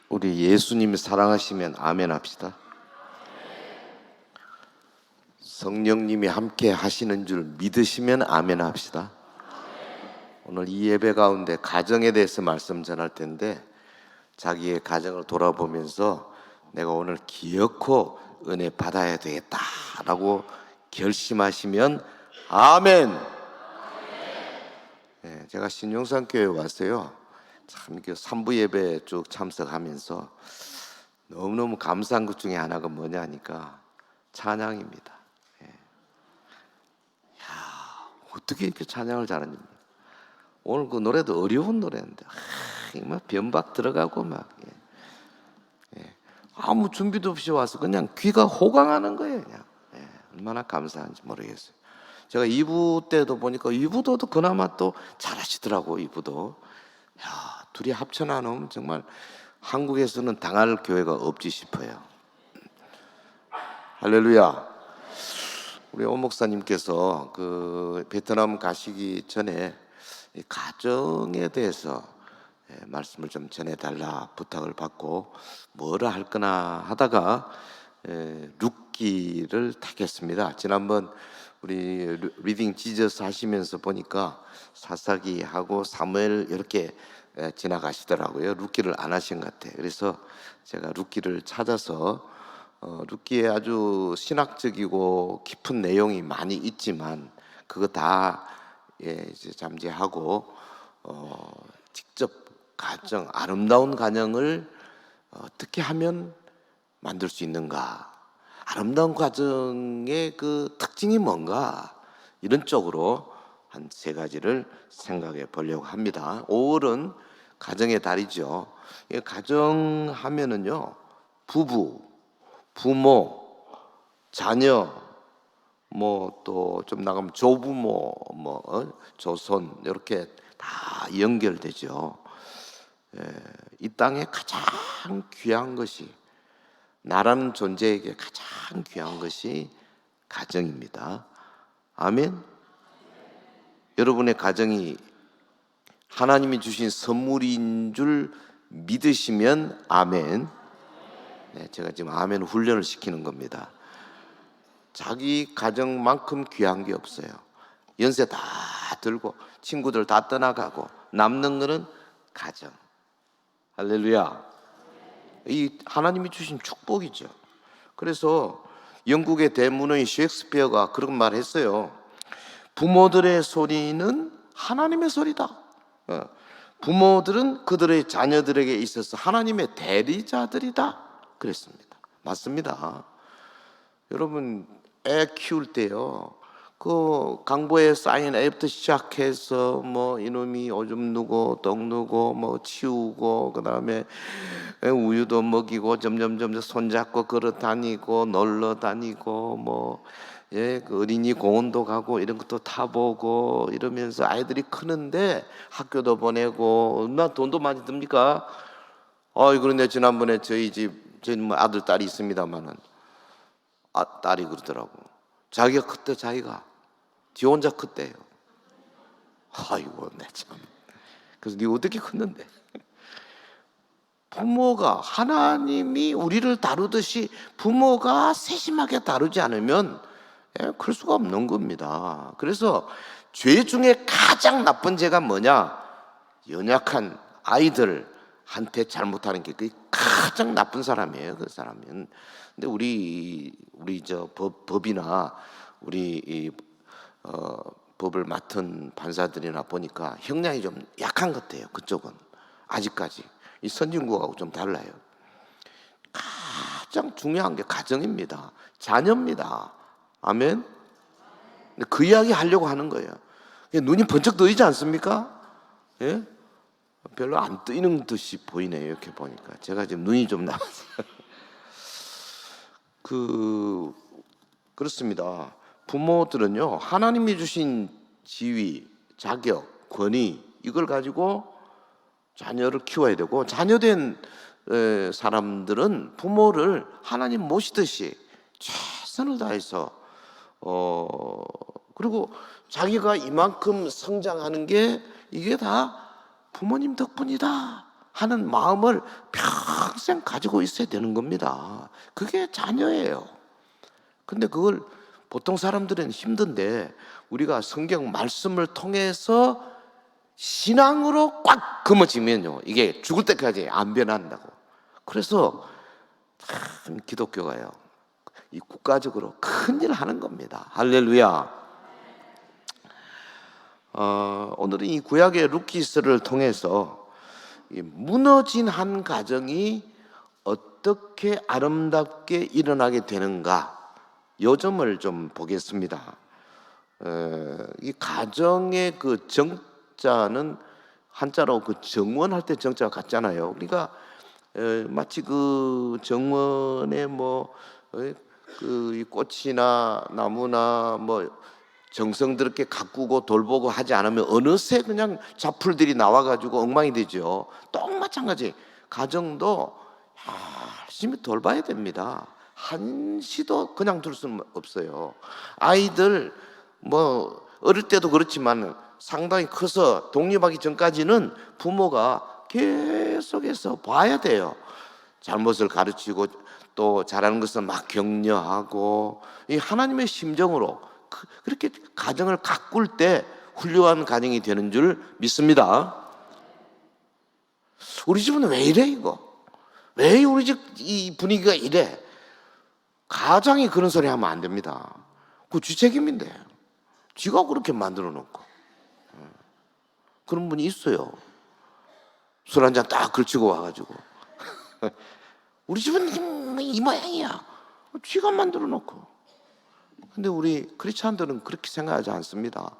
우리 예수님이 사랑하시면 아멘 합시다. 성령님이 함께 하시는 줄 믿으시면 아멘 합시다. 오늘 이 예배 가운데 가정에 대해서 말씀 전할 텐데, 자기의 가정을 돌아보면서 내가 오늘 기어코 은혜 받아야 되겠다라고 결심하시면 아멘. 네, 제가 신용산교회에 왔어요. 참 이렇게 3부 예배 쭉 참석하면서 너무너무 감사한 것 중에 하나가 뭐냐 하니까 찬양입니다. 어떻게 이렇게 찬양을 잘하는지. 오늘 그 노래도 어려운 노래인데 막 변박 들어가고 막 아무 준비도 없이 와서 그냥 귀가 호강하는 거예요. 그냥 얼마나 감사한지 모르겠어요. 제가 2부 때도 보니까 2부도 그나마 또 잘하시더라고. 2부도 둘이 합쳐놔놓으면 정말 한국에서는 당할 교회가 없지 싶어요. 할렐루야. 우리 오 목사님께서 그 베트남 가시기 전에 이 가정에 대해서 말씀을 좀 전해달라 부탁을 받고 뭐라 할거나 하다가 룻기를 택했습니다. 지난번 우리 리딩 지저스 하시면서 보니까 사사기하고 사무엘 이렇게 지나가시더라고요. 룻기를 안 하신 것 같아요. 그래서 제가 룻기를 찾아서 룻기에 아주 신학적이고 깊은 내용이 많이 있지만 그거 다 이제 잠재하고 직접 가정, 아름다운 가정을 어떻게 하면 만들 수 있는가, 아름다운 가정의 그 특징이 뭔가, 이런 쪽으로 한 3가지를 생각해 보려고 합니다. 5월은 가정의 달이죠. 가정 하면은요, 부부, 부모, 자녀, 뭐 또 좀 나가면 조부모, 조손, 이렇게 다 연결되죠. 이 땅에 가장 귀한 것이, 나라는 존재에게 가장 귀한 것이 가정입니다. 아멘. 여러분의 가정이 하나님이 주신 선물인 줄 믿으시면 아멘. 제가 지금 아멘 훈련을 시키는 겁니다. 자기 가정만큼 귀한 게 없어요. 연세 다 들고 친구들 다 떠나가고 남는 거는 가정. 할렐루야. 이 하나님이 주신 축복이죠. 그래서 영국의 대문의 셰익스피어가 그런 말 했어요. 부모들의 소리는 하나님의 소리다. 부모들은 그들의 자녀들에게 있어서 하나님의 대리자들이다 그랬습니다. 맞습니다. 여러분, 애 키울 때요, 그 강보에 쌓인 애부터 시작해서 뭐 이놈이 오줌 누고 떡 누고 뭐 치우고 그다음에 우유도 먹이고 점점 손잡고 걸어 다니고 놀러 다니고 뭐 그 어린이 공원도 가고 이런 것도 타보고 이러면서 아이들이 크는데 학교도 보내고 얼마나 돈도 많이 듭니까? 그런데 지난번에 저희 뭐 아들 딸이 있습니다만은 딸이 그러더라고. 자기가 그때 지 혼자 컸대요. 아이고, 내 참. 그래서 네 어떻게 컸는데? 부모가, 하나님이 우리를 다루듯이 부모가 세심하게 다루지 않으면 클 수가 없는 겁니다. 그래서 죄 중에 가장 나쁜 죄가 뭐냐? 연약한 아이들한테 잘못하는 게 그게 가장 나쁜 사람이에요. 그 사람은. 근데 우리 법이나 우리 법을 맡은 판사들이나 보니까 형량이 좀 약한 것 같아요. 그쪽은 아직까지 이 선진국하고 좀 달라요. 가장 중요한 게 가정입니다. 자녀입니다. 아멘. 근데 그 이야기 하려고 하는 거예요. 눈이 번쩍 뜨이지 않습니까? 예? 별로 안 뜨이는 듯이 보이네요. 이렇게 보니까 제가 지금 눈이 좀 나왔어요. 그렇습니다. 부모들은요, 하나님이 주신 지위, 자격, 권위, 이걸 가지고 자녀를 키워야 되고, 자녀된 사람들은 부모를 하나님 모시듯이 최선을 다해서 그리고 자기가 이만큼 성장하는 게 이게 다 부모님 덕분이다 하는 마음을 평생 가지고 있어야 되는 겁니다. 그게 자녀예요. 근데 그걸 보통 사람들은 힘든데 우리가 성경 말씀을 통해서 신앙으로 꽉 금어지면요, 이게 죽을 때까지 안 변한다고. 그래서 참 기독교가요, 이 국가적으로 큰일 하는 겁니다. 할렐루야. 오늘은 이 구약의 루키스를 통해서 이 무너진 한 가정이 어떻게 아름답게 일어나게 되는가, 요 점을 좀 보겠습니다. 이 가정의 그 정자는 한자로 그 정원할 때 정자가 같잖아요. 우리가 마치 그 정원에 뭐 그 꽃이나 나무나 뭐 정성스럽게 가꾸고 돌보고 하지 않으면 어느새 그냥 잡풀들이 나와가지고 엉망이 되죠. 똑 마찬가지 가정도 열심히 돌봐야 됩니다. 한시도 그냥 둘 수는 없어요. 아이들 뭐 어릴 때도 그렇지만 상당히 커서 독립하기 전까지는 부모가 계속해서 봐야 돼요. 잘못을 가르치고 또 잘하는 것은 막 격려하고, 이 하나님의 심정으로 그렇게 가정을 가꿀 때 훌륭한 가정이 되는 줄 믿습니다. 우리 집은 왜 이래 이거? 왜 우리 집 이 분위기가 이래? 가장이 그런 소리 하면 안 됩니다. 그 주책임인데 쥐가 그렇게 만들어 놓고. 그런 분이 있어요. 술 한잔 딱 걸치고 와가지고 우리 집은 이 모양이야, 쥐가 만들어 놓고. 근데 우리 크리스찬들은 그렇게 생각하지 않습니다.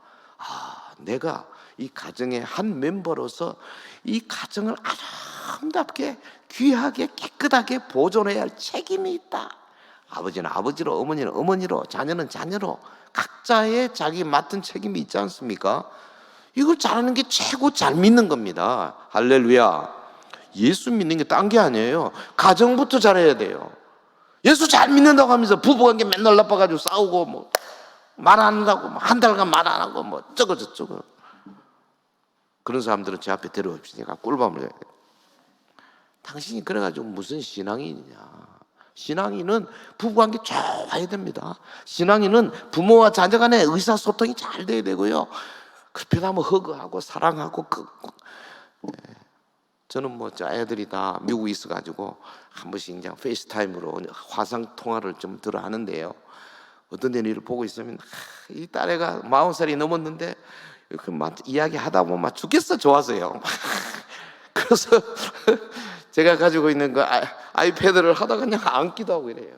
내가 이 가정의 한 멤버로서 이 가정을 아름답게 귀하게 깨끗하게 보존해야 할 책임이 있다. 아버지는 아버지로, 어머니는 어머니로, 자녀는 자녀로 각자의 자기 맡은 책임이 있지 않습니까? 이걸 잘하는 게 최고 잘 믿는 겁니다. 할렐루야. 예수 믿는 게 딴 게 아니에요. 가정부터 잘해야 돼요. 예수 잘 믿는다고 하면서 부부관계 맨날 나빠가지고 싸우고 뭐 말 안 한다고 한 달간 말 안 하고 뭐 저거 저쩌고, 그런 사람들은 제 앞에 데려옵시니까 꿀밤을 해야 돼요. 당신이 그래가지고 무슨 신앙인이냐? 신앙인은 부부관계 좋아야 됩니다. 신앙인은 부모와 자녀 간의 의사소통이 잘 돼야 되고요. 급하면 허그하고 사랑하고 저는 뭐 저 애들이 다 미국에 있어가지고 한 번씩 그냥 페이스타임으로 화상 통화를 좀 들어 하는데요. 어떤 데는 이를 보고 있으면 이 딸애가 40살이 넘었는데 이렇게 막 이야기하다 보면 막 죽겠어 좋아서요. 그래서 제가 가지고 있는 그 아이패드를 하다가 그냥 앉기도 하고 이래요.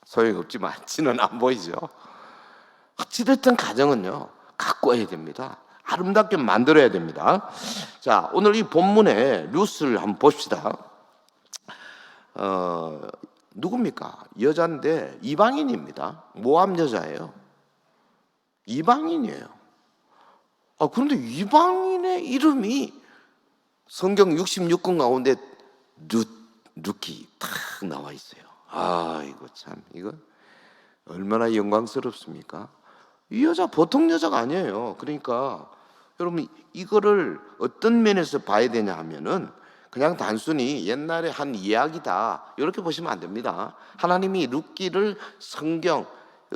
소용이 없지만 지는 안 보이죠. 어찌됐든 가정은요 가꿔야 됩니다. 아름답게 만들어야 됩니다. 자, 오늘 이 본문의 루스를 한번 봅시다. 누굽니까? 여자인데 이방인입니다. 모압 여자예요. 이방인이에요. 그런데 이방인의 이름이 성경 66권 가운데 루키 탁 나와 있어요. 이거 참, 이거 얼마나 영광스럽습니까? 이 여자 보통 여자가 아니에요. 그러니까 여러분 이거를 어떤 면에서 봐야 되냐 하면은 그냥 단순히 옛날에 한 이야기다 이렇게 보시면 안 됩니다. 하나님이 룻기를 성경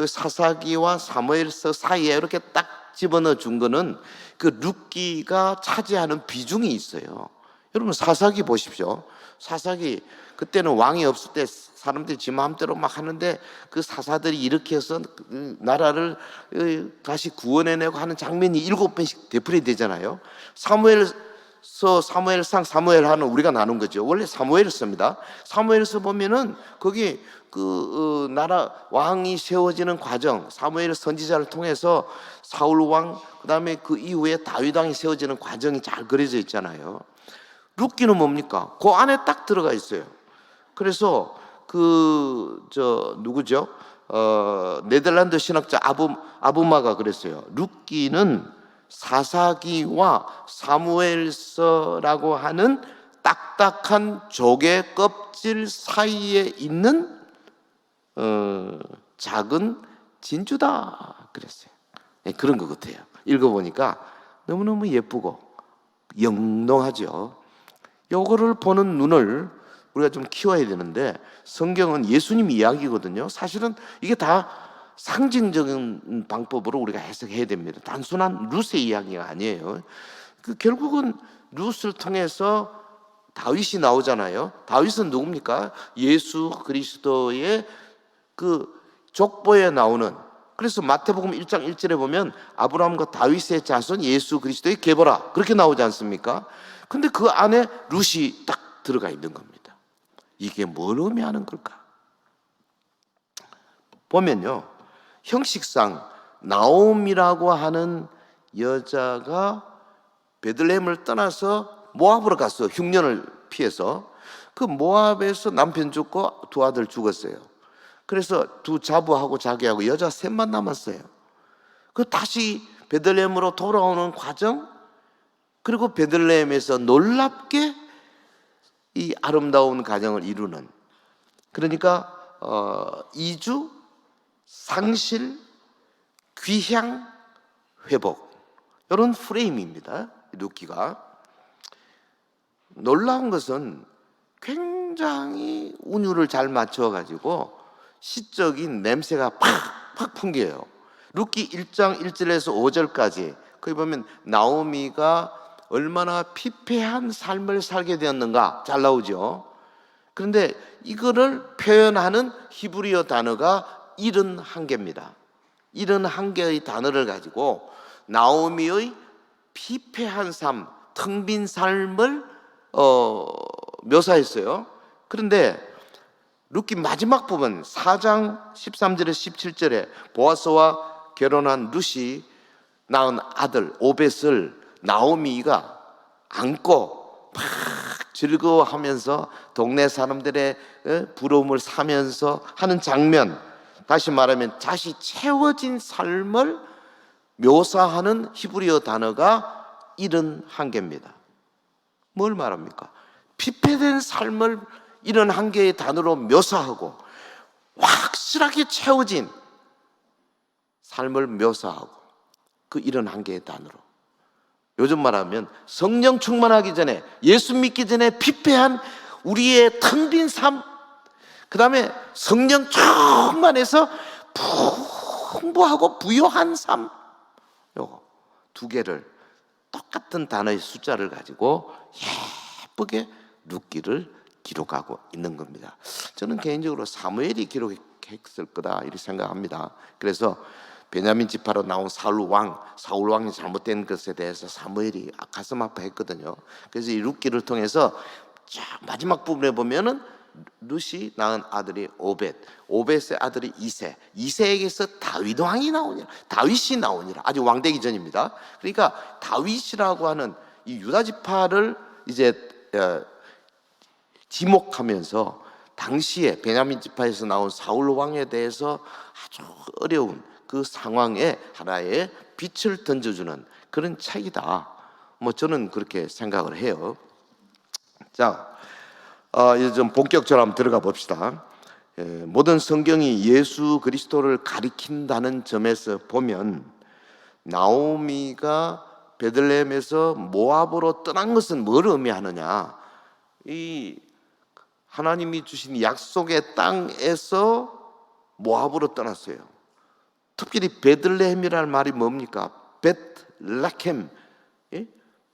사사기와 사무엘서 사이에 이렇게 딱 집어넣어 준 거는 그 룻기가 차지하는 비중이 있어요. 여러분 사사기 보십시오. 사사기 그때는 왕이 없을 때 사람들이 지 마음대로 막 하는데 그 사사들이 이렇게 해서 나라를 다시 구원해내고 하는 장면이 7번씩 되풀이 되잖아요. 사무엘상 사무엘하는 우리가 나눈 거죠. 원래 사무엘서입니다. 사무엘서 보면은 거기 그 나라 왕이 세워지는 과정, 사무엘 선지자를 통해서 사울 왕, 그다음에 그 이후에 다윗 왕이 세워지는 과정이 잘 그려져 있잖아요. 룻기는 뭡니까? 그 안에 딱 들어가 있어요. 그래서 누구죠? 네덜란드 신학자 아부마가 그랬어요. 룻기는 사사기와 사무엘서라고 하는 딱딱한 조개 껍질 사이에 있는 작은 진주다 그랬어요. 그런 것 같아요. 읽어보니까 너무너무 예쁘고 영롱하죠. 요거를 보는 눈을 우리가 좀 키워야 되는데, 성경은 예수님 이야기거든요. 사실은 이게 다 상징적인 방법으로 우리가 해석해야 됩니다. 단순한 룻의 이야기가 아니에요. 결국은 룻을 통해서 다윗이 나오잖아요. 다윗은 누굽니까? 예수 그리스도의 그 족보에 나오는, 그래서 마태복음 1장 1절에 보면 아브라함과 다윗의 자손 예수 그리스도의 계보라, 그렇게 나오지 않습니까? 근데 그 안에 룻이 딱 들어가 있는 겁니다. 이게 뭘 의미하는 걸까? 보면요, 형식상 나옴이라고 하는 여자가 베들레헴을 떠나서 모압으로 갔어. 흉년을 피해서. 그 모압에서 남편 죽고 두 아들 죽었어요. 그래서 두 자부하고 자기하고 여자 셋만 남았어요. 그 다시 베들레헴으로 돌아오는 과정, 그리고 베들레헴에서 놀랍게 이 아름다운 가정을 이루는, 그러니까 이주, 상실, 귀향, 회복, 이런 프레임입니다. 루키가. 놀라운 것은 굉장히 운율을 잘 맞춰가지고 시적인 냄새가 팍팍 풍겨요. 루키 1장 1절에서 5절까지 거기 보면 나오미가 얼마나 피폐한 삶을 살게 되었는가 잘 나오죠. 그런데 이거를 표현하는 히브리어 단어가 71개입니다. 71개의 단어를 가지고 나오미의 피폐한 삶, 텅 빈 삶을 묘사했어요. 그런데 룻기 마지막 부분 4장 13절에서 17절에 보아스와 결혼한 룻이 낳은 아들 오벳을 나오미가 안고 막 즐거워하면서 동네 사람들의 부러움을 사면서 하는 장면, 다시 말하면 자시 채워진 삶을 묘사하는 히브리어 단어가 71개입니다. 뭘 말합니까? 피폐된 삶을 71개의 단어로 묘사하고 확실하게 채워진 삶을 묘사하고 그 71개의 단어로, 요즘 말하면 성령 충만하기 전에, 예수 믿기 전에 피폐한 우리의 텅 빈 삶, 그 다음에 성령 충만해서 풍부하고 부요한 삶, 요거 두 개를 똑같은 단어의 숫자를 가지고 예쁘게 룻기를 기록하고 있는 겁니다. 저는 개인적으로 사무엘이 기록했을 거다 이렇게 생각합니다. 그래서 베냐민 지파로 나온 사울 왕이 잘못된 것에 대해서 사무엘이 가슴 아파했거든요. 그래서 이 룻기를 통해서 마지막 부분에 보면은 룻이 낳은 아들이 오벳의 아들이 이새에게서 다윗 왕이 나오니라, 다윗이 나오니라. 아직 왕 되기 전입니다. 그러니까 다윗이라고 하는 이 유다 지파를 이제 지목하면서 당시에 베냐민 지파에서 나온 사울 왕에 대해서 아주 어려운 그 상황에 하나의 빛을 던져주는 그런 책이다. 저는 그렇게 생각을 해요. 자, 이제 좀 본격적으로 한번 들어가 봅시다. 모든 성경이 예수 그리스도를 가리킨다는 점에서 보면 나오미가 베들레헴에서 모압으로 떠난 것은 뭘 의미하느냐? 이 하나님이 주신 약속의 땅에서 모압으로 떠났어요. 특별히 베들레헴이라는 말이 뭡니까? 벳레헴,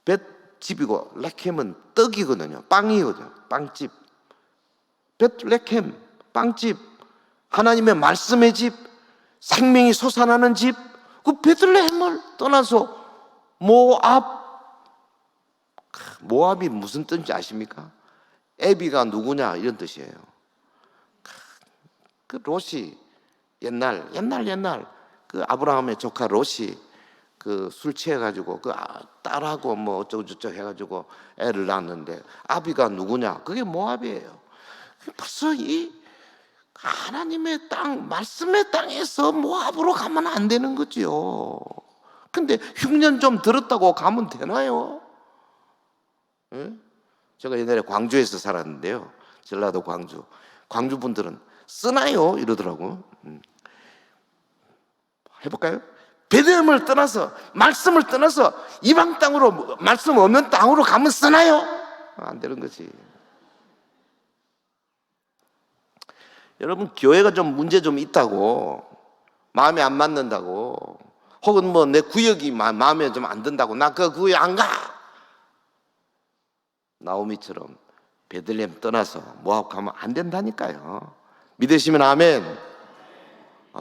벳집이고 레켐은 떡이거든요. 빵이거든요. 빵집. 벳레헴, 빵집. 하나님의 말씀의 집, 생명이 솟아나는 집. 그 베들레헴을 떠나서 모압이 무슨 뜻인지 아십니까? 에비가 누구냐 이런 뜻이에요. 그 롯이 옛날 그 아브라함의 조카 롯이 그 술 취해가지고 그 딸하고 뭐 어쩌고 저쩌고 해가지고 애를 낳았는데 아비가 누구냐? 그게 모압이에요. 벌써 이 하나님의 땅, 말씀의 땅에서 모압으로 가면 안 되는 거지요. 근데 흉년 좀 들었다고 가면 되나요? 예? 제가 옛날에 광주에서 살았는데요. 전라도 광주 분들은 쓰나요? 이러더라고. 해볼까요? 베들레헴을 떠나서, 말씀을 떠나서 이방 땅으로, 말씀 없는 땅으로 가면 쓰나요? 안 되는 거지. 여러분 교회가 좀 문제 좀 있다고, 마음에 안 맞는다고, 혹은 뭐 내 구역이 마음에 좀 안 든다고 나 그 구역 안 가. 나오미처럼 베들레헴 떠나서 모압 가면 안 된다니까요. 믿으시면 아멘.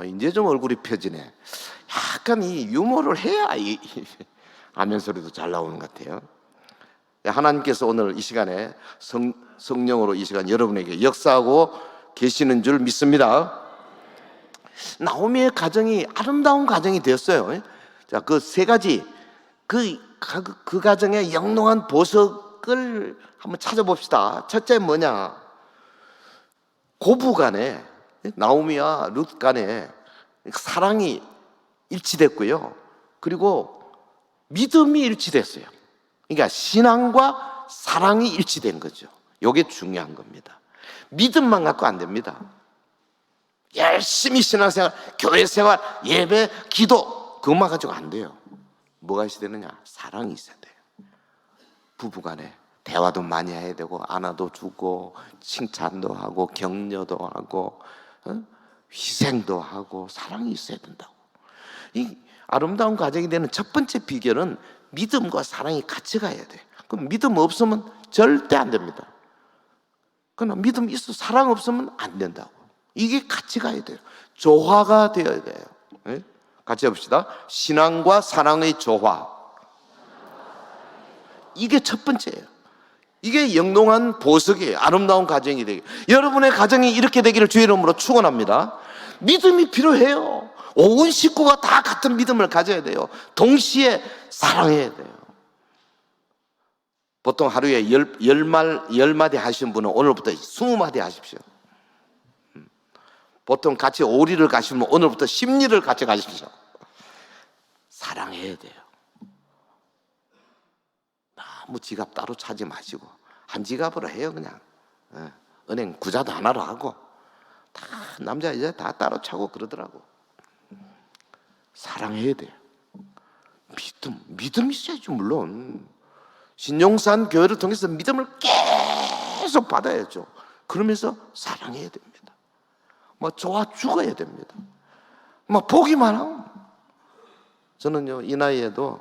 이제 좀 얼굴이 펴지네. 약간 이 유머를 해야 이 아멘 소리도 잘 나오는 것 같아요. 하나님께서 오늘 이 시간에 성령으로 이 시간 여러분에게 역사하고 계시는 줄 믿습니다. 나오미의 가정이 아름다운 가정이 되었어요. 자, 그 세 가지, 그 가정의 영롱한 보석을 한번 찾아봅시다. 첫째 뭐냐? 고부 간에, 나오미와 룻 간에 사랑이 일치됐고요. 그리고 믿음이 일치됐어요. 그러니까 신앙과 사랑이 일치된 거죠. 이게 중요한 겁니다. 믿음만 갖고 안 됩니다. 열심히 신앙생활, 교회생활, 예배, 기도 그것만 가지고 안 돼요. 뭐가 있어야 되느냐? 사랑이 있어야 돼요. 부부간에 대화도 많이 해야 되고, 안아도 주고, 칭찬도 하고, 격려도 하고, 희생도 하고, 사랑이 있어야 된다고. 이 아름다운 가정이 되는 첫 번째 비결은 믿음과 사랑이 같이 가야 돼. 그럼 믿음 없으면 절대 안 됩니다. 그러나 믿음 있어 사랑 없으면 안 된다고. 이게 같이 가야 돼요. 조화가 되어야 돼요. 네? 같이 해봅시다. 신앙과 사랑의 조화. 이게 첫 번째예요. 이게 영롱한 보석이에요. 아름다운 가정이 되게. 여러분의 가정이 이렇게 되기를 주의 이름으로 축원합니다. 믿음이 필요해요. 온 식구가 다 같은 믿음을 가져야 돼요. 동시에 사랑해야 돼요. 보통 하루에 열 마디 하시는 분은 오늘부터 20마디 하십시오. 보통 같이 오리를 가시면 오늘부터 10리를 같이 가십시오. 사랑해야 돼요. 너무 지갑 따로 차지 마시고 한 지갑으로 해요. 그냥 은행 구자도 하나로 하고. 다 남자 여자 다 따로 차고 그러더라고. 사랑해야 돼요. 믿음 있어야죠. 물론 신용산 교회를 통해서 믿음을 계속 받아야죠. 그러면서 사랑해야 됩니다. 뭐 좋아 죽어야 됩니다. 뭐 보기만 하면. 저는요 이 나이에도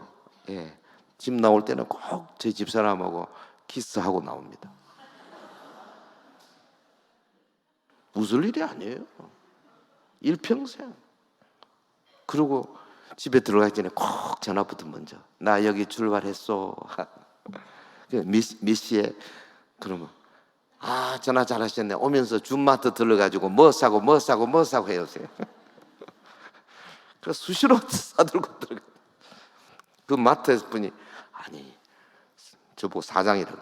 집 나올 때는 꼭 제 집사람하고 키스하고 나옵니다. 웃을 일이 아니에요. 일평생. 그리고 집에 들어가기 전에 꼭 전화부터 먼저 나 여기 출발했어. 몇 시에? 그러면 전화 잘하셨네. 오면서 준마트 들러가지고 뭐 사고 해오세요. 그래서 수시로 사들고 들어가. 그 마트에서 분이 저보고 사장이라고.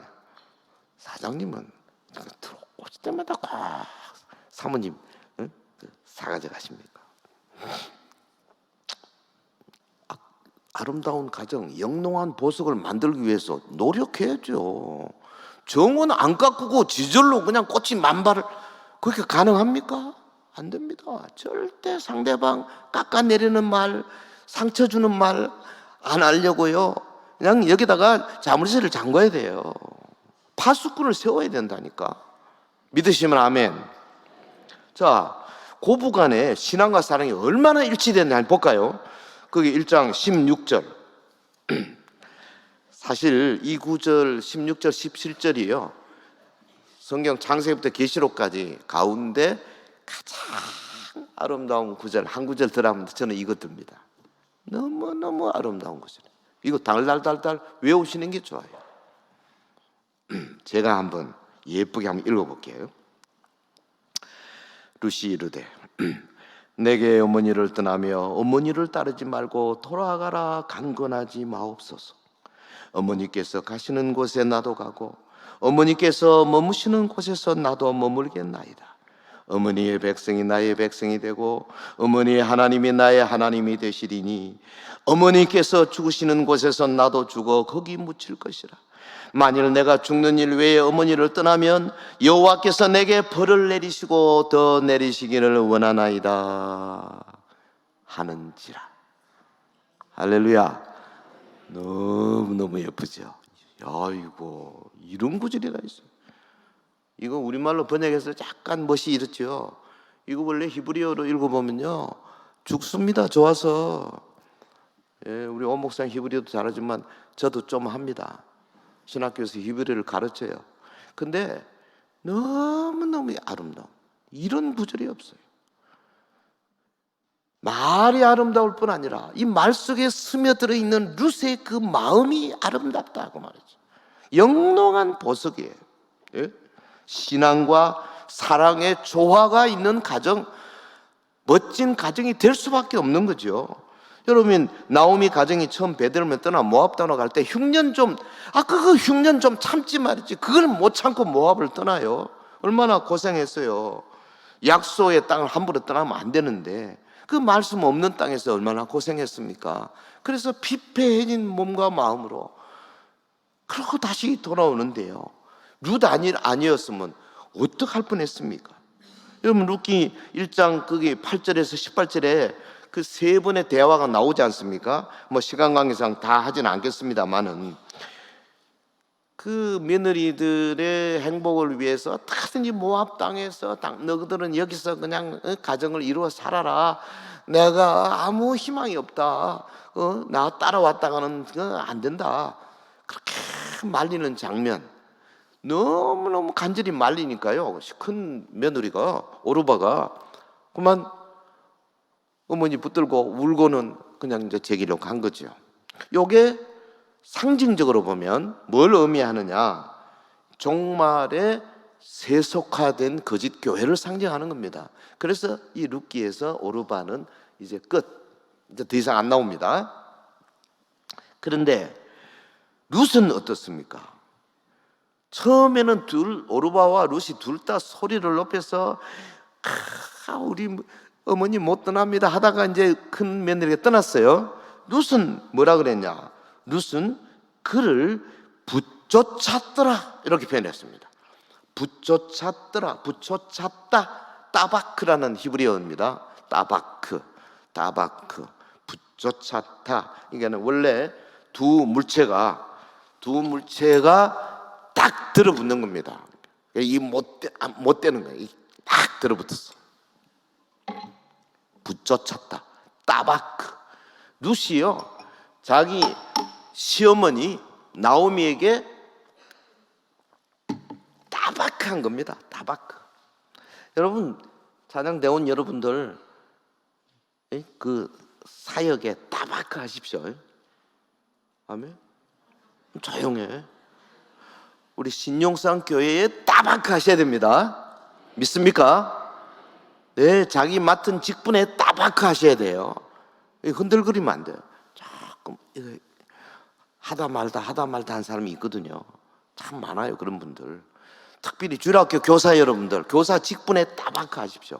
사장님은 들어오실 때마다 꼭 사모님 사가져 가십니까? 아름다운 가정, 영롱한 보석을 만들기 위해서 노력해야죠. 정은 안 깎고 지절로 그냥 꽃이 만발을, 그렇게 가능합니까? 안 됩니다. 절대 상대방 깎아내리는 말, 상처 주는 말 안 하려고요. 그냥 여기다가 자물쇠를 잠궈야 돼요. 파수꾼을 세워야 된다니까. 믿으시면 아멘. 자, 고부간에 신앙과 사랑이 얼마나 일치됐냐 한번 볼까요? 거기 1장 16절. 사실 이 구절 16절 17절이요 성경 창세기부터 계시록까지 가운데 가장 아름다운 구절 한 구절 들어가면 저는 이거 듭니다. 너무너무 아름다운 구절. 이거 달달달달 외우시는 게 좋아요. 제가 한번 예쁘게 한번 읽어볼게요. 룻이 이르되 내게 어머니를 떠나며 어머니를 따르지 말고 돌아가라 강건하지 마옵소서. 어머니께서 가시는 곳에 나도 가고 어머니께서 머무시는 곳에서 나도 머물겠나이다. 어머니의 백성이 나의 백성이 되고 어머니의 하나님이 나의 하나님이 되시리니 어머니께서 죽으시는 곳에서 나도 죽어 거기 묻힐 것이라. 만일 내가 죽는 일 외에 어머니를 떠나면 여호와께서 내게 벌을 내리시고 더 내리시기를 원하나이다 하는지라. 할렐루야. 너무너무 예쁘죠. 아이고 이런 구절이 다 있어요. 이거 우리말로 번역해서 약간 멋이 이렇죠. 이거 원래 히브리어로 읽어보면요 죽습니다. 좋아서. 예, 우리 오 목사님 히브리어도 잘하지만 저도 좀 합니다. 신학교에서 히브리어를 가르쳐요. 근데 너무너무 아름다워. 이런 구절이 없어요. 말이 아름다울 뿐 아니라 이 말 속에 스며들어 있는 룻의 그 마음이 아름답다고 말이죠. 영롱한 보석이에요. 예? 신앙과 사랑의 조화가 있는 가정, 멋진 가정이 될 수밖에 없는 거죠. 여러분, 나오미 가정이 처음 베들레헴에 떠나 모압 떠나갈 때 흉년 좀, 그 흉년 좀 참지 말이지. 그걸 못 참고 모압을 떠나요. 얼마나 고생했어요. 약소의 땅을 함부로 떠나면 안 되는데 그 말씀 없는 땅에서 얼마나 고생했습니까? 그래서 피폐해진 몸과 마음으로 그러고 다시 돌아오는데요. 룻 아니었으면 어떡할 뻔했습니까? 여러분, 룻기 1장 거기 8절에서 18절에 그 세 번의 대화가 나오지 않습니까? 뭐 시간 관계상 다 하지는 않겠습니다만은 그 며느리들의 행복을 위해서 어떻게든지 모압 땅에서 너희들은 여기서 그냥 가정을 이루어 살아라. 내가 아무 희망이 없다. 나 따라왔다가는 안 된다. 그렇게 말리는 장면. 너무너무 간절히 말리니까요. 큰 며느리가 오르바가 그만 어머니 붙들고 울고는 그냥 이제 제 길로 간 거죠. 요게 상징적으로 보면 뭘 의미하느냐? 종말에 세속화된 거짓 교회를 상징하는 겁니다. 그래서 이 룻기에서 오르바는 이제 끝. 이제 더 이상 안 나옵니다. 그런데 룻은 어떻습니까? 처음에는 오르바와 룻이 둘 다 소리를 높여서 우리 어머니 못 떠납니다 하다가 이제 큰 며느리가 떠났어요. 룻은 뭐라 그랬냐? 룻은 그를 붙쫓았더라 이렇게 표현했습니다. 붙쫓았더라, 붙쫓았다. 따바크라는 히브리어입니다. 따바크, 붙쫓았다. 이게는 원래 두 물체가 딱 들어붙는 겁니다. 이 못 되는 거예요. 딱 들어붙었어. 붙쫓았다. 따바크. 룻이요, 자기 시어머니 나오미에게 따바크한 겁니다. 따바크. 여러분, 찬양대원 여러분들 그 사역에 따바크 하십시오. 아멘. 조용해. 우리 신용산 교회에 따바크 하셔야 됩니다. 믿습니까? 네, 자기 맡은 직분에 따바크 하셔야 돼요. 흔들거리면 안 돼요. 조금 하다 말다 한 사람이 있거든요. 참 많아요, 그런 분들. 특별히 주일학교 교사 여러분들, 교사 직분에 따바크 하십시오.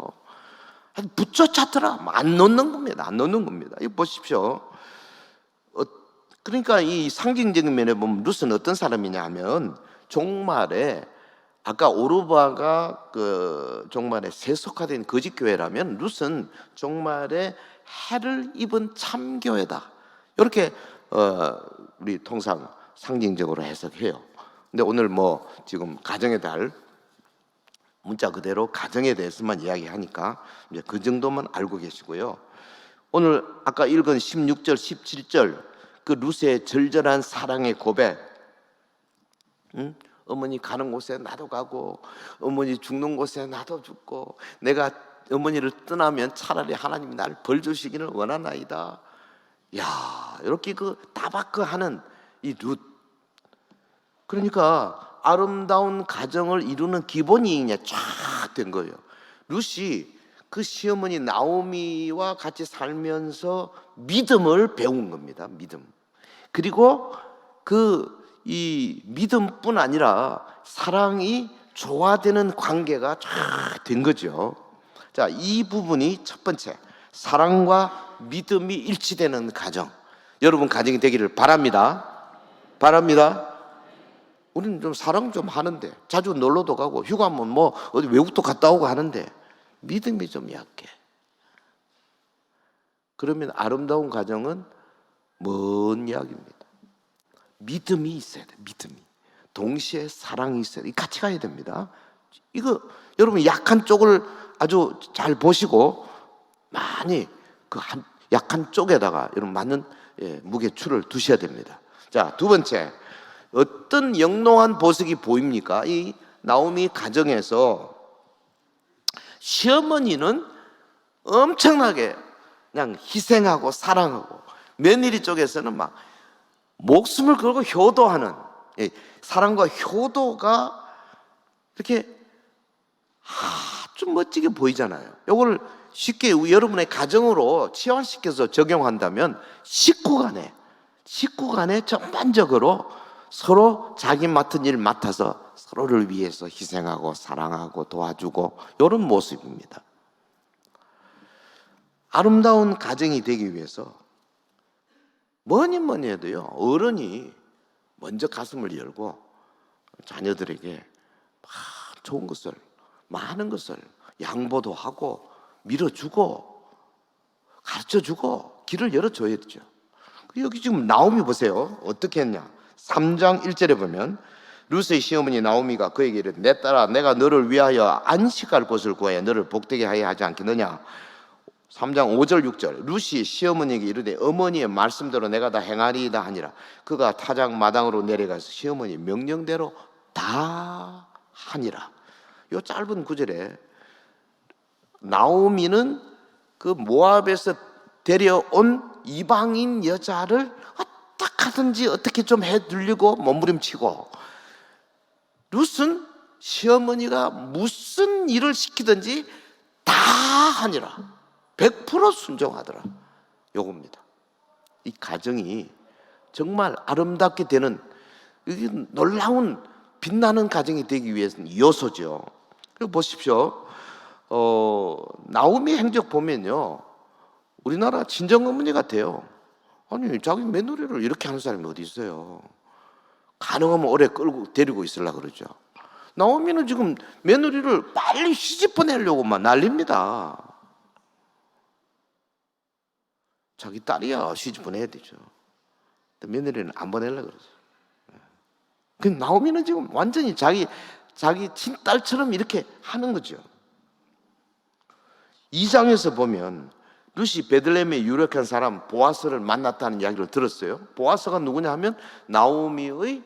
붙여찼더라. 안 놓는 겁니다. 안 놓는 겁니다. 이거 보십시오. 그러니까 이 상징적인 면에 보면 룻은 어떤 사람이냐 하면 종말에 아까 오르바가 그 종말에 세속화된 거짓 교회라면 룻은 종말에 해를 입은 참 교회다. 이렇게 우리 통상 상징적으로 해석해요. 근데 오늘 뭐 지금 가정의 달 문자 그대로 가정에 대해서만 이야기하니까 이제 그 정도만 알고 계시고요. 오늘 아까 읽은 16절, 17절 그 룻의 절절한 사랑의 고백. 어머니 가는 곳에 나도 가고 어머니 죽는 곳에 나도 죽고 내가 어머니를 떠나면 차라리 하나님이 나를 벌 주시기를 원하나이다. 야, 이렇게 그 따바크하는 이 룻. 그러니까 아름다운 가정을 이루는 기본이 그냥 쫙 된 거예요. 룻이 그 시어머니 나오미와 같이 살면서 믿음을 배운 겁니다. 믿음. 그리고 이 믿음뿐 아니라 사랑이 조화되는 관계가 쫙 된 거죠. 자, 이 부분이 첫 번째, 사랑과 믿음이 일치되는 가정. 여러분 가정이 되기를 바랍니다. 바랍니다. 우리는 좀 사랑 좀 하는데 자주 놀러도 가고 휴가면 뭐 어디 외국도 갔다 오고 하는데 믿음이 좀 약해. 그러면 아름다운 가정은 먼 이야기입니다. 믿음이 있어야 돼. 믿음이. 동시에 사랑이 있어야 돼. 같이 가야 됩니다. 이거 여러분 약한 쪽을 아주 잘 보시고 많이 그 약한 쪽에다가 여러분 맞는 무게추를 두셔야 됩니다. 자, 두 번째, 어떤 영롱한 보석이 보입니까? 이 나오미 가정에서 시어머니는 엄청나게 그냥 희생하고 사랑하고, 며느리 쪽에서는 막 목숨을 걸고 효도하는 사랑과 효도가 이렇게 아주 멋지게 보이잖아요. 이걸 쉽게 여러분의 가정으로 치환시켜서 적용한다면 식구간에 전반적으로 서로 자기 맡은 일 맡아서 서로를 위해서 희생하고 사랑하고 도와주고, 이런 모습입니다. 아름다운 가정이 되기 위해서 뭐니 해도요, 어른이 먼저 가슴을 열고 자녀들에게 좋은 것을, 많은 것을 양보도 하고 밀어주고 가르쳐주고 길을 열어줘야죠. 여기 지금 나오미 보세요. 어떻게 했냐? 3장 1절에 보면 루스의 시어머니 나오미가 그에게 이르되 내 딸아, 내가 너를 위하여 안식할 곳을 구하여 너를 복되게 하여 하지 않겠느냐. 3장 5절 6절 루시 시어머니에게 이르되 어머니의 말씀대로 내가 다 행하리이다 하니라. 그가 타작 마당으로 내려가서 시어머니 명령대로 다 하니라. 이 짧은 구절에 나오미는 그 모압에서 데려온 이방인 여자를 어떻게든지 어떻게 좀 해두려고 몸부림치고, 룻은 시어머니가 무슨 일을 시키든지 다 하니라. 100% 순종하더라. 요겁니다. 이 가정이 정말 아름답게 되는, 이게 놀라운 빛나는 가정이 되기 위해서는 요소죠. 그리고 보십시오. 나오미 행적 보면요, 우리나라 친정어머니 같아요. 아니, 자기 며느리를 이렇게 하는 사람이 어디 있어요? 가능하면 오래 끌고 데리고 있으려고 그러죠. 나오미는 지금 며느리를 빨리 시집 보내려고만 난립니다. 자기 딸이야 시집 보내야 되죠. 며느리는 안 보내려고 그러죠. 그 나오미는 지금 완전히 자기 친딸처럼 이렇게 하는 거죠. 2장에서 보면 룻이 베들레헴에 유력한 사람 보아스를 만났다는 이야기를 들었어요. 보아스가 누구냐 하면 나오미의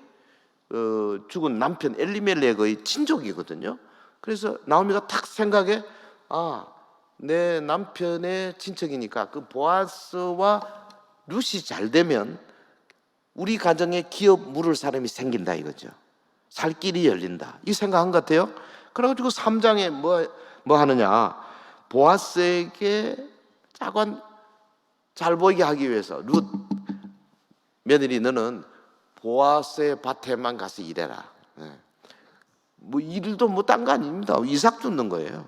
죽은 남편 엘리멜렉의 친족이거든요. 그래서 나오미가 탁 생각해, 내 남편의 친척이니까 그 보아스와 룻이 잘 되면 우리 가정에 기업 물을 사람이 생긴다 이거죠. 살 길이 열린다, 이 생각한 것 같아요. 그래가지고 3장에 뭐 하느냐, 보아스에게 자관 잘 보이게 하기 위해서 룻 며느리, 너는 보아스의 밭에만 가서 일해라. 뭐 일도 뭐 딴 거 아닙니다. 이삭 줍는 거예요.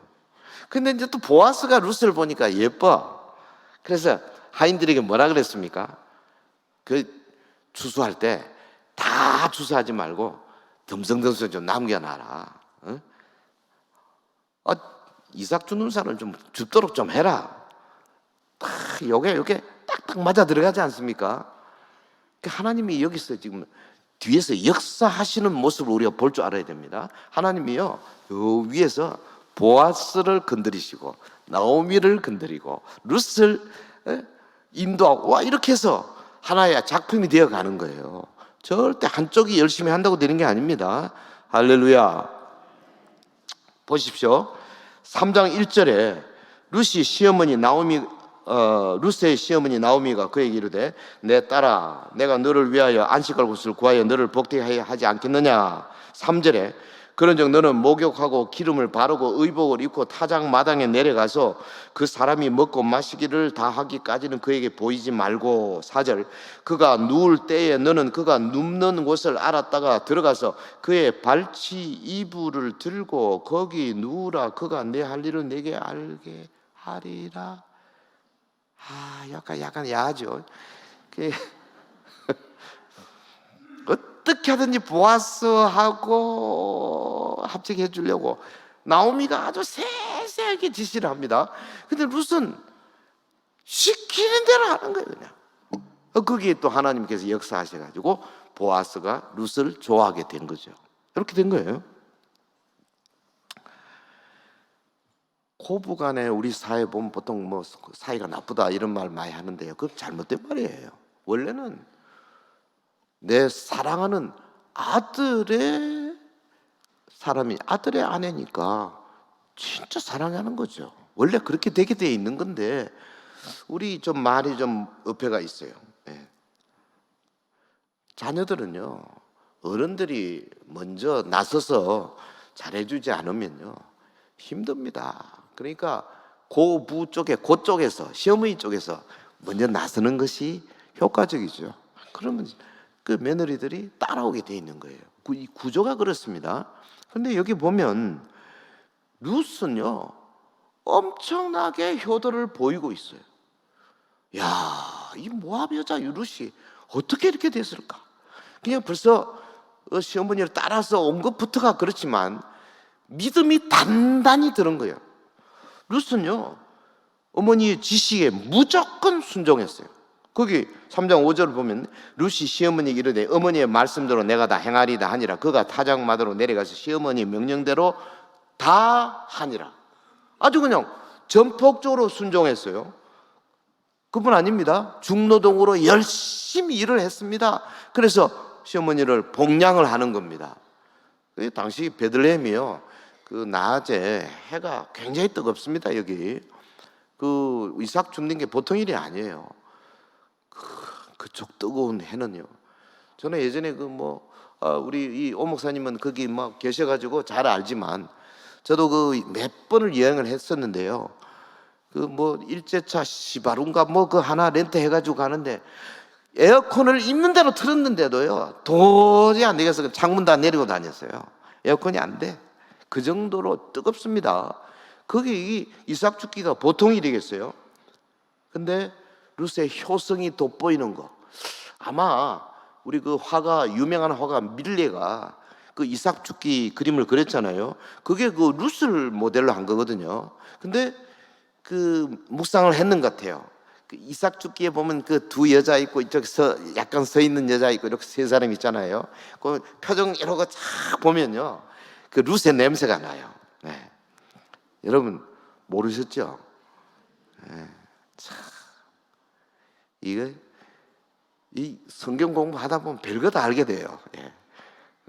근데 이제 또 보아스가 룻을 보니까 예뻐. 그래서 하인들에게 뭐라 그랬습니까? 그 추수할 때 다 추수하지 말고 듬성듬성 좀 남겨놔라. 이삭 주는 사람은 좀 줍도록 좀 해라. 요게 딱딱 맞아 들어가지 않습니까? 하나님이 여기서 지금 뒤에서 역사하시는 모습을 우리가 볼 줄 알아야 됩니다. 하나님이요, 요 위에서 보아스를 건드리시고 나오미를 건드리고 룻을 인도하고, 와, 이렇게 해서 하나의 작품이 되어 가는 거예요. 절대 한쪽이 열심히 한다고 되는 게 아닙니다. 할렐루야. 보십시오. 3장 1절에 룻의 시어머니 나오미가 그에게 이르되 내 딸아, 내가 너를 위하여 안식할 곳을 구하여 너를 복되게 하지 않겠느냐. 3절에 그런즉 너는 목욕하고 기름을 바르고 의복을 입고 타작 마당에 내려가서 그 사람이 먹고 마시기를 다 하기까지는 그에게 보이지 말고. 4절 그가 누울 때에 너는 그가 눕는 곳을 알았다가 들어가서 그의 발치 이불을 들고 거기 누우라. 그가 내 할 일을 내게 알게 하리라. 약간 야하죠. 어떻게 하든지 보아스하고 합작해 주려고 나오미가 아주 세세하게 지시를 합니다. 근데 룻은 시키는 대로 하는 거예요, 그냥. 거기에 또 하나님께서 역사하셔가지고 보아스가 룻을 좋아하게 된 거죠. 이렇게 된 거예요. 고부간에 우리 사회 보면 보통 뭐 사이가 나쁘다 이런 말 많이 하는데요. 그건 잘못된 말이에요. 원래는 내 사랑하는 아들의 사람이 아들의 아내니까 진짜 사랑하는 거죠. 원래 그렇게 되게 돼 있는 건데 우리 좀 말이 좀 어폐가 있어요. 네. 자녀들은요, 어른들이 먼저 나서서 잘해주지 않으면요 힘듭니다. 그러니까 고부 쪽에 그쪽에서 시어머니 쪽에서 먼저 나서는 것이 효과적이죠. 그러면 그 며느리들이 따라오게 돼 있는 거예요. 이 구조가 그렇습니다. 그런데 여기 보면 룻은요 엄청나게 효도를 보이고 있어요. 야, 이 모압 여자 룻이 어떻게 이렇게 됐을까? 그냥 벌써 시어머니를 따라서 온 것부터가 그렇지만 믿음이 단단히 들은 거예요. 룻은요 어머니의 지시에 무조건 순종했어요. 거기 3장 5절을 보면 룻이 시어머니에게 이르되 어머니의 말씀대로 내가 다 행하리다 하니라. 그가 타작마다로 내려가서 시어머니 명령대로 다 하니라. 아주 그냥 전폭적으로 순종했어요. 그뿐 아닙니다. 중노동으로 열심히 일을 했습니다. 그래서 시어머니를 복량을 하는 겁니다. 당시 베들레헴이요 그 낮에 해가 굉장히 뜨겁습니다. 여기 그 이삭 죽는 게 보통 일이 아니에요. 그쪽 뜨거운 해는요. 저는 예전에 우리 이 오 목사님은 거기 막 계셔가지고 잘 알지만 저도 그 몇 번을 여행을 했었는데요. 일제차 시바룬가 그 하나 렌트 해가지고 가는데 에어컨을 있는 대로 틀었는데도요 도저히 안 되겠어서 창문 다 내리고 다녔어요. 에어컨이 안 돼. 그 정도로 뜨겁습니다. 거기 이 이삭 죽기가 보통 일이겠어요? 근데 룻의 효성이 돋보이는 거, 아마 우리 그 화가 유명한 화가 밀레가 그 이삭 죽기 그림을 그렸잖아요. 그게 그 룻을 모델로 한 거거든요. 근데 그 묵상을 했는 것 같아요. 그 이삭 죽기에 보면 그 두 여자 있고 이쪽에서 약간 서 있는 여자 있고 이렇게 세 사람 있잖아요. 그 표정 이런 거 쫙 보면요 그 룻의 냄새가 나요. 네. 여러분 모르셨죠? 네. 참 이 성경 공부하다 보면 별거 다 알게 돼요. 예.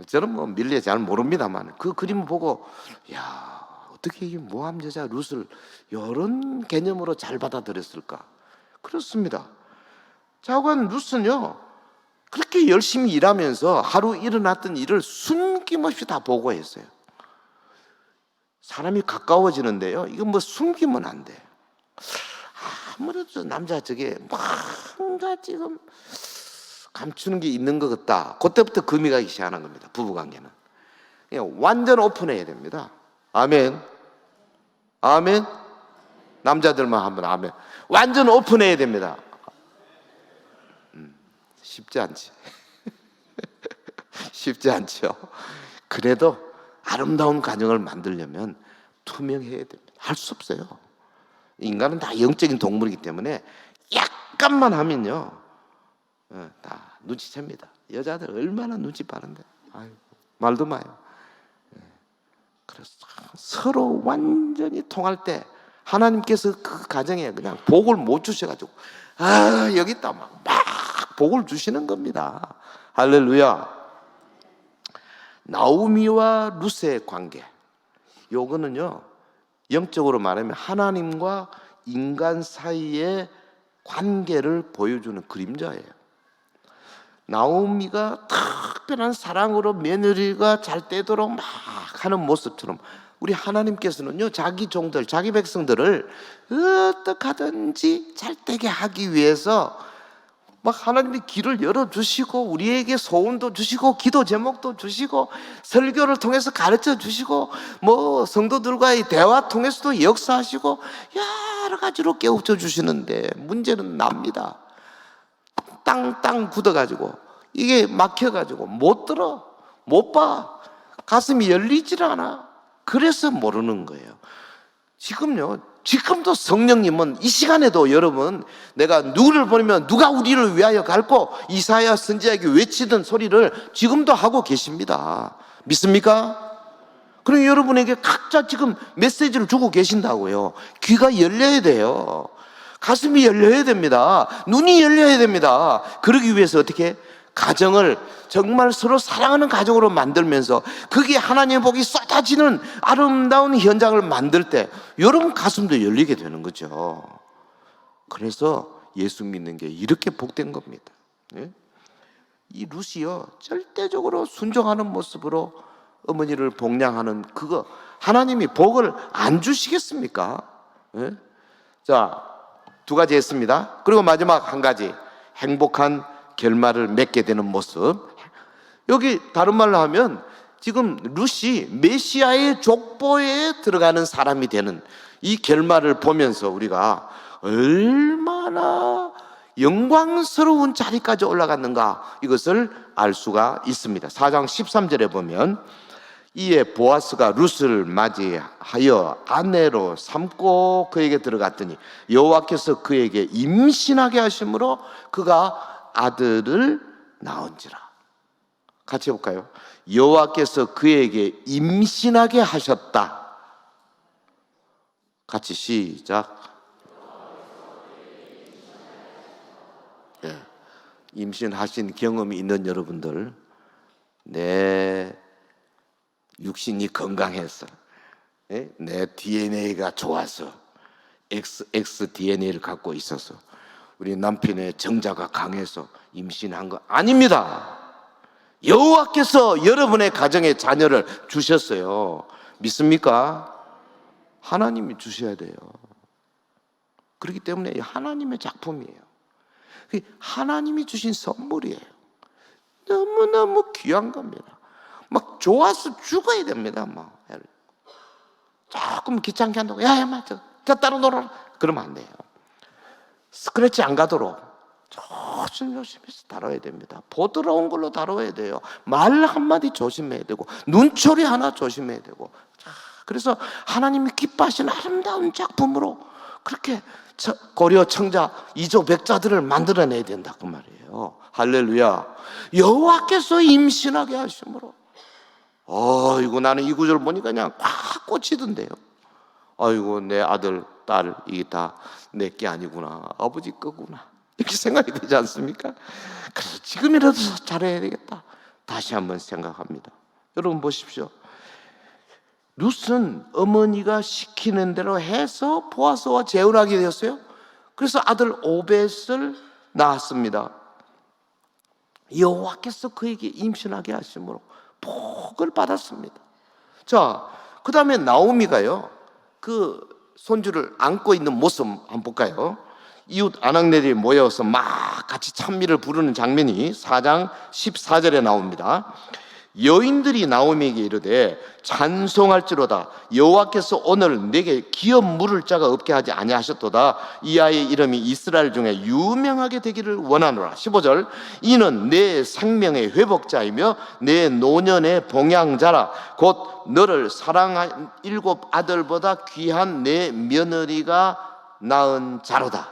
저는 밀레 잘 모릅니다만 그 그림을 보고 야 어떻게 이 모함 여자 룻을 이런 개념으로 잘 받아들였을까? 그렇습니다. 자관 룻은요 그렇게 열심히 일하면서 하루 일어났던 일을 숨김없이 다 보고했어요. 사람이 가까워지는데요 이건 숨기면 안 돼. 아무래도 남자 저게 뭔가 지금 감추는 게 있는 것 같다. 그때부터 금이 가기 시작하는 겁니다. 부부관계는 완전 오픈해야 됩니다. 아멘. 아멘. 남자들만 한번 아멘. 완전 오픈해야 됩니다. 쉽지 않지. 쉽지 않죠. 그래도 아름다운 가정을 만들려면 투명해야 됩니다. 할 수 없어요. 인간은 다 영적인 동물이기 때문에 약간만 하면요 다 눈치챕니다. 여자들 얼마나 눈치 빠른데 아이고, 말도 마요. 그래서 서로 완전히 통할 때 하나님께서 그 가정에 그냥 복을 못 주셔가지고 여기 있다 막 복을 주시는 겁니다. 할렐루야. 나오미와 룻의 관계, 요거는요 영적으로 말하면 하나님과 인간 사이의 관계를 보여주는 그림자예요. 나오미가 특별한 사랑으로 며느리가 잘 되도록 막 하는 모습처럼 우리 하나님께서는요 자기 종들, 자기 백성들을 어떻게 하든지 잘 되게 하기 위해서 막 하나님이 길을 열어주시고 우리에게 소원도 주시고 기도 제목도 주시고 설교를 통해서 가르쳐 주시고 성도들과의 대화 통해서도 역사하시고 여러 가지로 깨우쳐 주시는데 문제는 납니다. 땅땅 굳어가지고 이게 막혀가지고 못 들어, 못 봐, 가슴이 열리질 않아. 그래서 모르는 거예요. 지금도 성령님은 이 시간에도 여러분 내가 누구를 보내면 누가 우리를 위하여 갈고 이사야 선지자에게 외치던 소리를 지금도 하고 계십니다. 믿습니까? 그럼 여러분에게 각자 지금 메시지를 주고 계신다고요. 귀가 열려야 돼요. 가슴이 열려야 됩니다. 눈이 열려야 됩니다. 그러기 위해서 어떻게? 가정을 정말 서로 사랑하는 가정으로 만들면서 거기에 하나님의 복이 쏟아지는 아름다운 현장을 만들 때 여러분 가슴도 열리게 되는 거죠. 그래서 예수 믿는 게 이렇게 복된 겁니다. 이 룻이요, 절대적으로 순종하는 모습으로 어머니를 복양하는 그거, 하나님이 복을 안 주시겠습니까? 자, 두 가지 했습니다. 그리고 마지막 한 가지, 행복한 결말을 맺게 되는 모습. 여기 다른 말로 하면 지금 룻이 메시아의 족보에 들어가는 사람이 되는 이 결말을 보면서 우리가 얼마나 영광스러운 자리까지 올라갔는가, 이것을 알 수가 있습니다. 4장 13절에 보면 이에 보아스가 룻을 맞이하여 아내로 삼고 그에게 들어갔더니 여호와께서 그에게 임신하게 하심으로 그가 아들을 낳은지라. 같이 해볼까요? 여호와께서 그에게 임신하게 하셨다. 같이 시작. 임신하신 경험이 있는 여러분들, 내 육신이 건강해서, 내 DNA가 좋아서, X DNA를 갖고 있어서, 우리 남편의 정자가 강해서 임신한 거 아닙니다. 여호와께서 여러분의 가정에 자녀를 주셨어요. 믿습니까? 하나님이 주셔야 돼요. 그렇기 때문에 하나님의 작품이에요. 하나님이 주신 선물이에요. 너무너무 귀한 겁니다. 막 좋아서 죽어야 됩니다. 막 조금 귀찮게 한다고 야야 맞아 저 따로 놀아라 그러면 안 돼요. 스크래치 안 가도록 조심조심해서 다뤄야 됩니다. 보드러운 걸로 다뤄야 돼요. 말 한마디 조심해야 되고 눈초리 하나 조심해야 되고. 그래서 하나님이 기뻐하시는 아름다운 작품으로 그렇게 고려 청자 이조 백자들을 만들어내야 된다 그 말이에요. 할렐루야. 여호와께서 임신하게 하심으로. 이거 나는 이 구절 보니까 그냥 꽉 꽂히던데요. 아이고 내 아들 딸 이게 다 내 게 아니구나, 아버지 거구나, 이렇게 생각이 되지 않습니까? 그래서 지금이라도 잘해야 되겠다 다시 한번 생각합니다. 여러분 보십시오. 룻은 어머니가 시키는 대로 해서 보아스와 재혼하게 되었어요. 그래서 아들 오벳을 낳았습니다. 여호와께서 그에게 임신하게 하심으로 복을 받았습니다. 자, 그 다음에 나오미가요, 그 손주를 안고 있는 모습 한번 볼까요? 이웃 아낙네들이 모여서 막 같이 찬미를 부르는 장면이 4장 14절에 나옵니다. 여인들이 나오미에게 이르되 찬송할지로다 여호와께서 오늘 내게 기업 물을 자가 없게 하지 아니하셨도다. 이 아이의 이름이 이스라엘 중에 유명하게 되기를 원하노라. 15절 이는 내 생명의 회복자이며 내 노년의 봉양자라. 곧 너를 사랑한 7 아들보다 귀한 내 며느리가 낳은 자로다.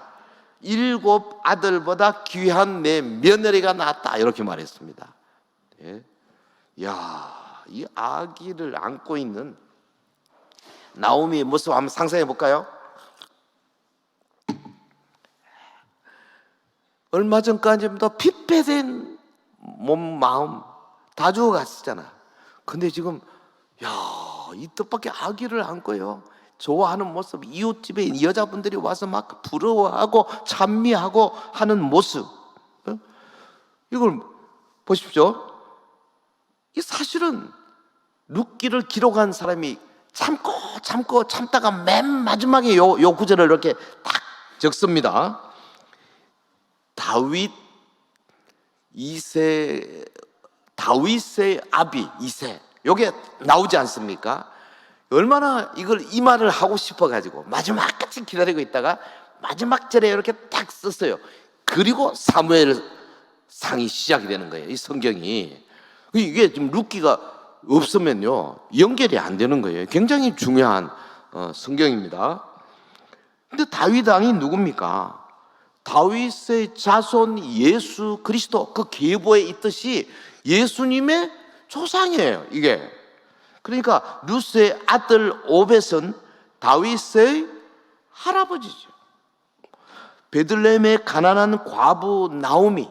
7 아들보다 귀한 내 며느리가 낳았다, 이렇게 말했습니다. 네. 이 아기를 안고 있는 나오미의 모습 한번 상상해 볼까요? 얼마 전까지는 더 핏배된 몸, 마음 다 죽어갔었잖아. 근데 지금 이 뜻밖의 아기를 안고요, 좋아하는 모습, 이웃집에 여자분들이 와서 막 부러워하고 찬미하고 하는 모습, 이걸 보십시오. 이 사실은 룻기를 기록한 사람이 참고 참다가 맨 마지막에 요 구절을 이렇게 딱 적습니다. 다윗의 아비 이세, 요게 나오지 않습니까? 얼마나 이 말을 하고 싶어가지고 마지막까지 기다리고 있다가 마지막 절에 이렇게 딱 썼어요. 그리고 사무엘 상이 시작이 되는 거예요, 이 성경이. 이게 지금 룻기가 없으면요 연결이 안 되는 거예요. 굉장히 중요한 성경입니다. 근데 다윗 왕이 누굽니까? 다윗의 자손 예수 그리스도, 그 계보에 있듯이 예수님의 조상이에요, 이게. 그러니까 루스의 아들 오벳은 다윗의 할아버지죠. 베들레헴의 가난한 과부 나오미,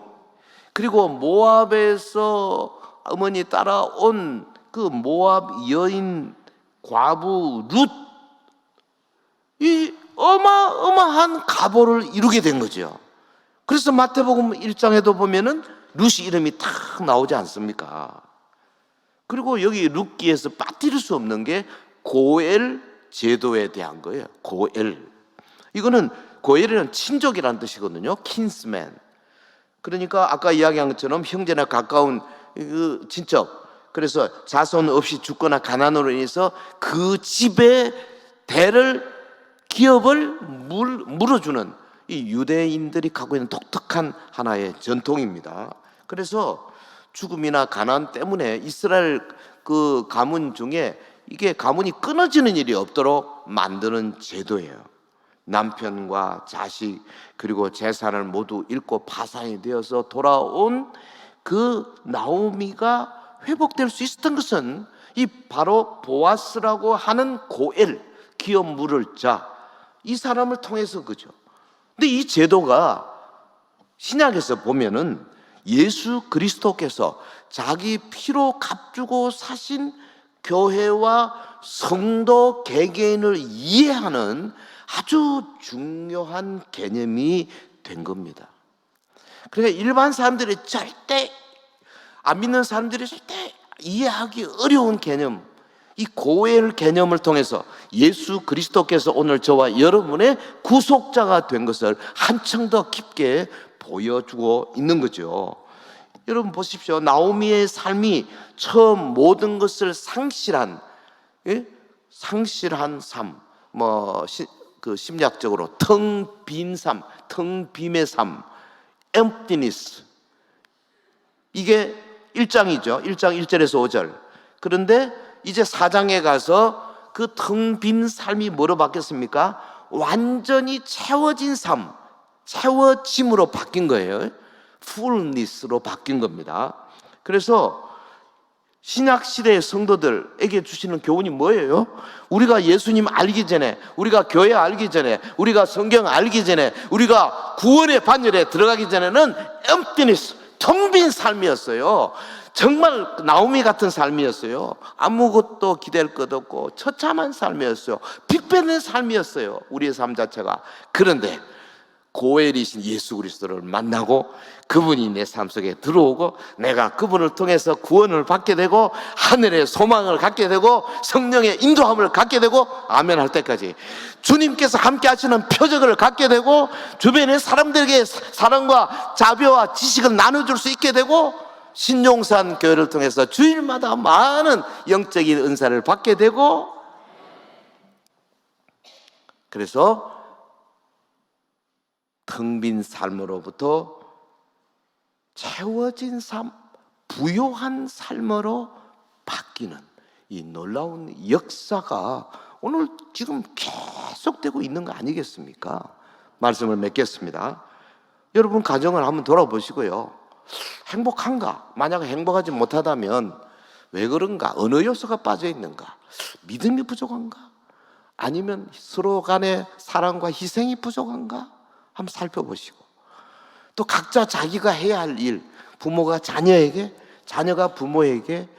그리고 모압에서 어머니 따라온 그 모압 여인 과부 룻, 이 어마어마한 가보를 이루게 된 거죠. 그래서 마태복음 1장에도 보면은 룻이 이름이 탁 나오지 않습니까? 그리고 여기 룻기에서 빠뜨릴 수 없는 게 고엘 제도에 대한 거예요. 고엘. 이거는 고엘이라는 친족이라는 뜻이거든요. 킨스맨. 그러니까 아까 이야기한 것처럼 형제나 가까운 그 친척. 그래서 자손 없이 죽거나 가난으로 인해서 그 집의 대를, 기업을 물어주는 이 유대인들이 갖고 있는 독특한 하나의 전통입니다. 그래서 죽음이나 가난 때문에 이스라엘 그 가문 중에 이게 가문이 끊어지는 일이 없도록 만드는 제도예요. 남편과 자식 그리고 재산을 모두 잃고 파산이 되어서 돌아온 그 나오미가 회복될 수 있었던 것은 이 바로 보아스라고 하는 고엘, 기업 물을 자, 이 사람을 통해서 그죠. 근데 이 제도가 신약에서 보면은 예수 그리스도께서 자기 피로 값주고 사신 교회와 성도 개개인을 이해하는 아주 중요한 개념이 된 겁니다. 그러니까 일반 사람들이 절대, 안 믿는 사람들이 절대 이해하기 어려운 개념, 이 고엘 개념을 통해서 예수 그리스도께서 오늘 저와 여러분의 구속자가 된 것을 한층 더 깊게 보여주고 있는 거죠. 여러분 보십시오. 나오미의 삶이 처음 모든 것을 상실한, 상실한 삶, 그 심리학적으로 텅 빈 삶, 텅 빔의 삶, emptiness. 이게 1장이죠. 1장 1절에서 5절. 그런데 이제 4장에 가서 그 텅 빈 삶이 뭐로 바뀌었습니까? 완전히 채워진 삶, 채워짐으로 바뀐 거예요. fullness로 바뀐 겁니다. 그래서 신약 시대의 성도들에게 주시는 교훈이 뭐예요? 우리가 예수님 알기 전에, 우리가 교회 알기 전에, 우리가 성경 알기 전에, 우리가 구원의 반열에 들어가기 전에는 emptiness, 텅 빈 삶이었어요. 정말 나오미 같은 삶이었어요. 아무것도 기댈 것 없고 처참한 삶이었어요. 빚배는 삶이었어요. 우리의 삶 자체가. 그런데 고엘이신 예수 그리스도를 만나고 그분이 내 삶 속에 들어오고 내가 그분을 통해서 구원을 받게 되고 하늘의 소망을 갖게 되고 성령의 인도함을 갖게 되고 아멘 할 때까지 주님께서 함께 하시는 표적을 갖게 되고 주변의 사람들에게 사랑과 자비와 지식을 나눠줄 수 있게 되고 신용산 교회를 통해서 주일마다 많은 영적인 은사를 받게 되고, 그래서 텅 빈 삶으로부터 채워진 삶, 부요한 삶으로 바뀌는 이 놀라운 역사가 오늘 지금 계속되고 있는 거 아니겠습니까? 말씀을 맺겠습니다. 여러분 가정을 한번 돌아보시고요. 행복한가? 만약 행복하지 못하다면 왜 그런가? 어느 요소가 빠져 있는가? 믿음이 부족한가? 아니면 서로 간의 사랑과 희생이 부족한가? 한번 살펴보시고, 또 각자 자기가 해야 할 일, 부모가 자녀에게, 자녀가 부모에게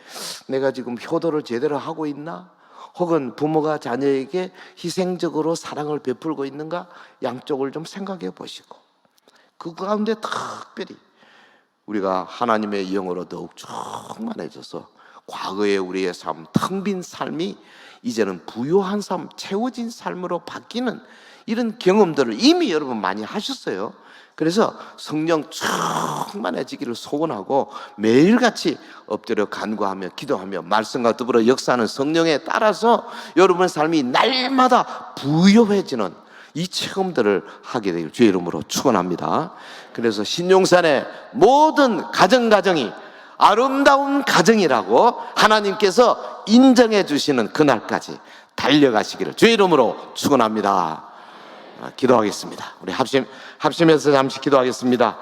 내가 지금 효도를 제대로 하고 있나? 혹은 부모가 자녀에게 희생적으로 사랑을 베풀고 있는가? 양쪽을 좀 생각해 보시고, 그 가운데 특별히 우리가 하나님의 영으로 더욱 충만해져서 과거의 우리의 삶, 텅 빈 삶이 이제는 부요한 삶, 채워진 삶으로 바뀌는 이런 경험들을 이미 여러분 많이 하셨어요. 그래서 성령 충만해지기를 소원하고 매일같이 엎드려 간구하며 기도하며 말씀과 더불어 역사하는 성령에 따라서 여러분의 삶이 날마다 부요해지는 이 체험들을 하게 되길 주의 이름으로 축원합니다. 그래서 신용산의 모든 가정이 아름다운 가정이라고 하나님께서 인정해 주시는 그날까지 달려가시기를 주의 이름으로 축원합니다. 기도하겠습니다. 우리 합심해서 잠시 기도하겠습니다.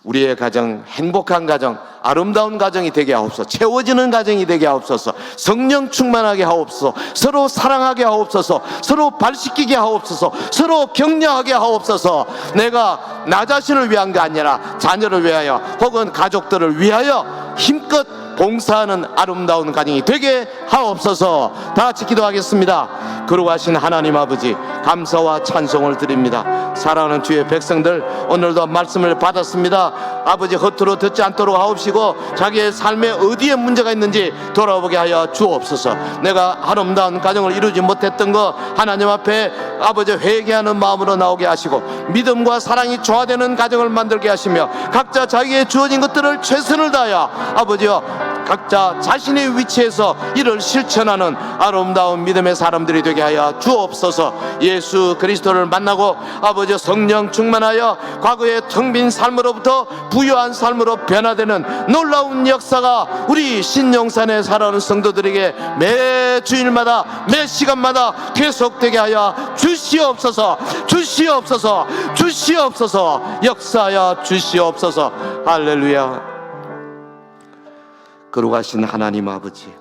우리의 가정, 행복한 가정, 아름다운 가정이 되게 하옵소서. 채워지는 가정이 되게 하옵소서. 성령 충만하게 하옵소서. 서로 사랑하게 하옵소서. 서로 발시키게 하옵소서. 서로 격려하게 하옵소서. 내가 나 자신을 위한 게 아니라 자녀를 위하여 혹은 가족들을 위하여 힘껏 봉사하는 아름다운 가정이 되게 하옵소서. 다 같이 기도하겠습니다. 거룩하신 하나님 아버지, 감사와 찬송을 드립니다. 사랑하는 주의 백성들, 오늘도 말씀을 받았습니다. 아버지, 허투루 듣지 않도록 하옵시고 자기의 삶에 어디에 문제가 있는지 돌아보게 하여 주옵소서. 내가 아름다운 가정을 이루지 못했던 거 하나님 앞에 아버지 회개하는 마음으로 나오게 하시고 믿음과 사랑이 조화되는 가정을 만들게 하시며 각자 자기의 주어진 것들을 최선을 다하여 아버지여 각자 자신의 위치에서 이를 실천하는 아름다운 믿음의 사람들이 되게 하여 주옵소서. 예수 그리스도를 만나고 아버지 성령 충만하여 과거의 텅 빈 삶으로부터 부유한 삶으로 변화되는 놀라운 역사가 우리 신용산에 살아오는 성도들에게 매 주일마다 매 시간마다 계속되게 하여 주시옵소서. 주시옵소서. 주시옵소서. 역사하여 주시옵소서. 할렐루야. 거룩하신 하나님 아버지,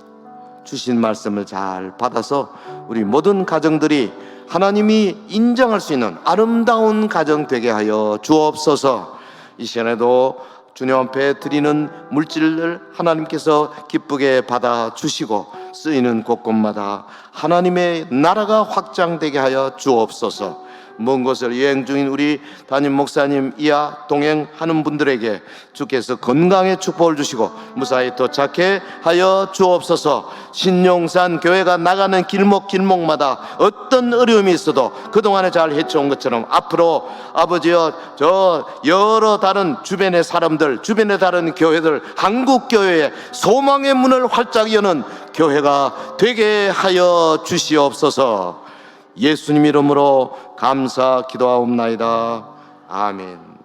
주신 말씀을 잘 받아서 우리 모든 가정들이 하나님이 인정할 수 있는 아름다운 가정 되게 하여 주옵소서. 이 시간에도 주님 앞에 드리는 물질을 하나님께서 기쁘게 받아 주시고 쓰이는 곳곳마다 하나님의 나라가 확장되게 하여 주옵소서. 먼 곳을 여행 중인 우리 담임 목사님 이하 동행하는 분들에게 주께서 건강의 축복을 주시고 무사히 도착해 하여 주옵소서. 신용산 교회가 나가는 길목마다 어떤 어려움이 있어도 그동안에 잘 헤쳐온 것처럼 앞으로 아버지여 저 여러 다른 주변의 사람들, 주변의 다른 교회들, 한국교회에 소망의 문을 활짝 여는 교회가 되게 하여 주시옵소서. 예수님 이름으로 감사 기도하옵나이다. 아멘.